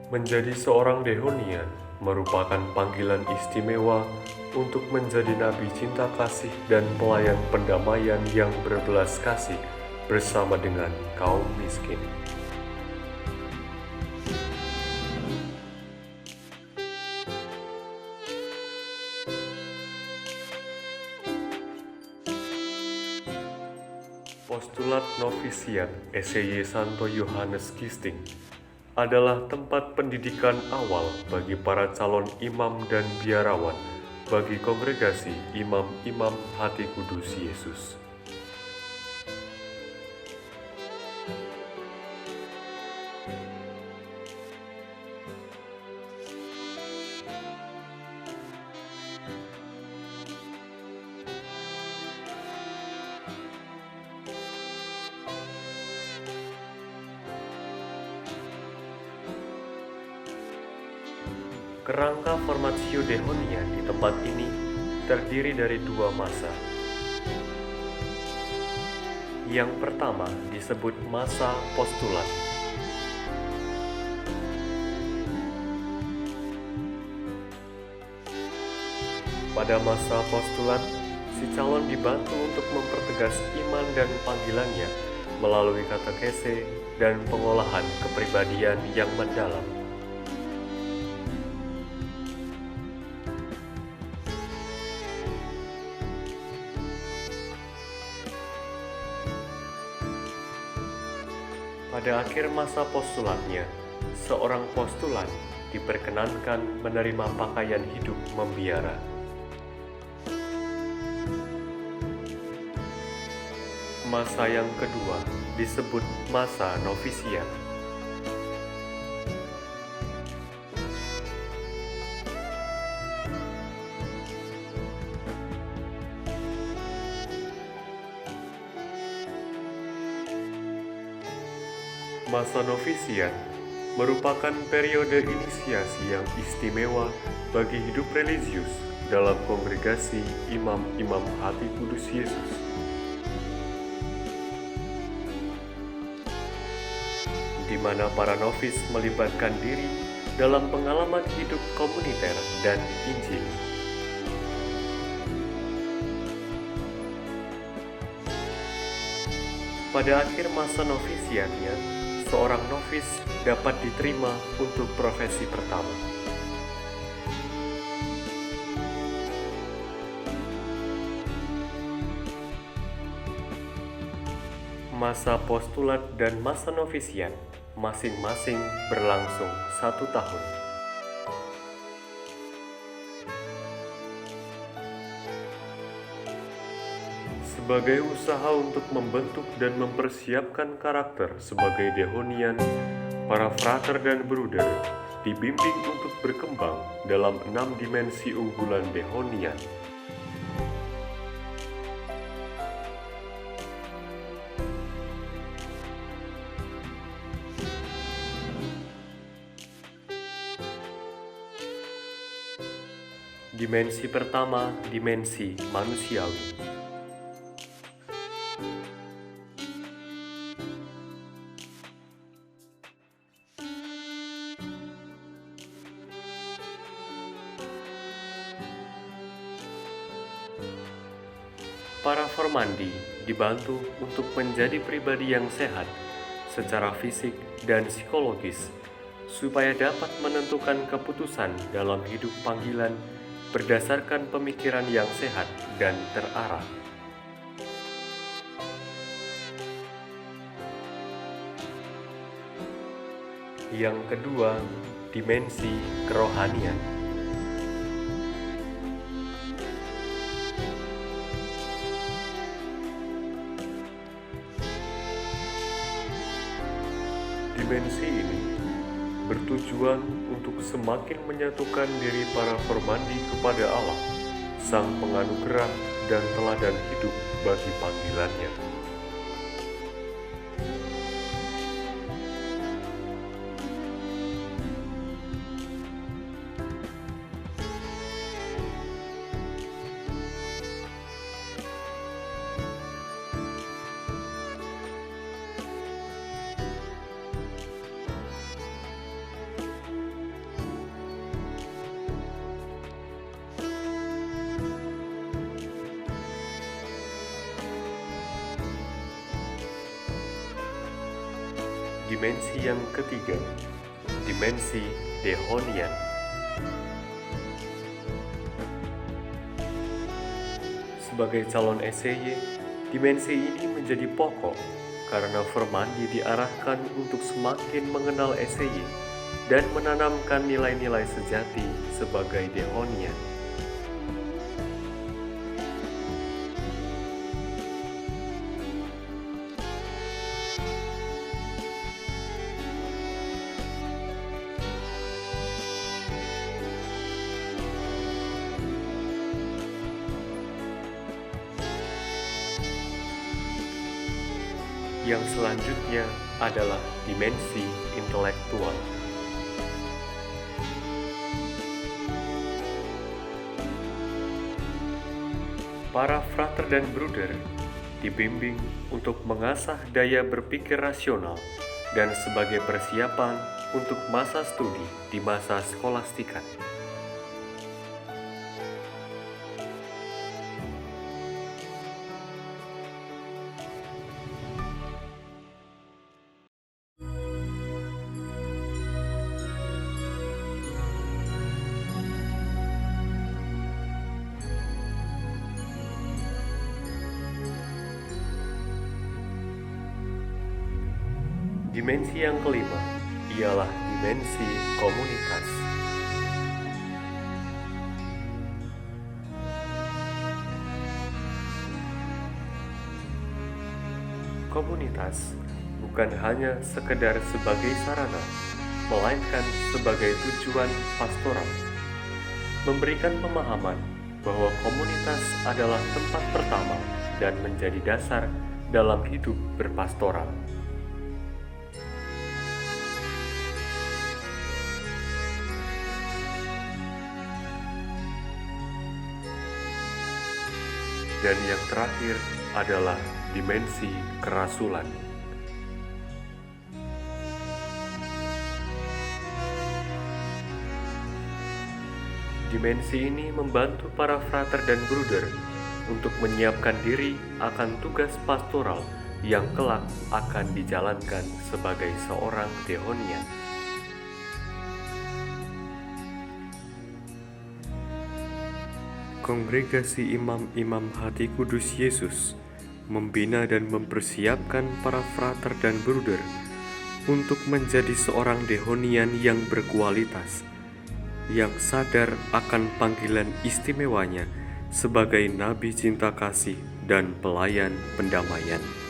Menjadi seorang Dehonian merupakan panggilan istimewa untuk menjadi nabi cinta kasih dan pelayan pendamaian yang berbelas kasih bersama dengan kaum miskin. Postulat Novisiat SY Santo Yohanes Gisting adalah tempat pendidikan awal bagi para calon imam dan biarawan bagi kongregasi imam-imam hati kudus Yesus. Kerangka Formatio Dehonia di tempat ini terdiri dari dua masa. Yang pertama disebut masa postulat. Pada masa postulat, si calon dibantu untuk mempertegas iman dan panggilannya melalui katekese dan pengolahan kepribadian yang mendalam. Pada akhir masa postulatnya, seorang postulan diperkenankan menerima pakaian hidup membiara. Masa yang kedua disebut masa novisiat. Masa novisiat merupakan periode inisiasi yang istimewa bagi hidup religius dalam kongregasi imam-imam hati kudus Yesus. Di mana para novis melibatkan diri dalam pengalaman hidup komuniter dan Injil. Pada akhir masa novisiatnya, seorang novis dapat diterima untuk profesi pertama. Masa postulat dan masa novisiat masing-masing berlangsung 1 tahun. Sebagai usaha untuk membentuk dan mempersiapkan karakter sebagai Dehonian, para frater dan bruder dibimbing untuk berkembang dalam 6 dimensi unggulan Dehonian. Dimensi pertama, dimensi manusiawi. Para formandi dibantu untuk menjadi pribadi yang sehat secara fisik dan psikologis, supaya dapat menentukan keputusan dalam hidup panggilan berdasarkan pemikiran yang sehat dan terarah. Yang kedua, dimensi kerohanian. Dimensi ini bertujuan untuk semakin menyatukan diri para formandi kepada Allah, Sang Penganugerah dan teladan hidup bagi panggilannya. dimensi yang ketiga, dimensi Dehonian. Sebagai calon SEY, dimensi ini menjadi pokok karena Formandi diarahkan untuk semakin mengenal SEY dan menanamkan nilai-nilai sejati sebagai Dehonian. Yang selanjutnya adalah dimensi intelektual. Para frater dan bruder dibimbing untuk mengasah daya berpikir rasional dan sebagai persiapan untuk masa studi di masa skolastika. Dimensi yang kelima ialah dimensi komunitas. Komunitas bukan hanya sekedar sebagai sarana, melainkan sebagai tujuan pastoral. Memberikan pemahaman bahwa komunitas adalah tempat pertama dan menjadi dasar dalam hidup berpastoral. Dan yang terakhir adalah dimensi kerasulan. Dimensi ini membantu para frater dan bruder untuk menyiapkan diri akan tugas pastoral yang kelak akan dijalankan sebagai seorang Dehonian. Kongregasi imam-imam hati kudus Yesus membina dan mempersiapkan para frater dan bruder untuk menjadi seorang Dehonian yang berkualitas, yang sadar akan panggilan istimewanya sebagai nabi cinta kasih dan pelayan pendamaian.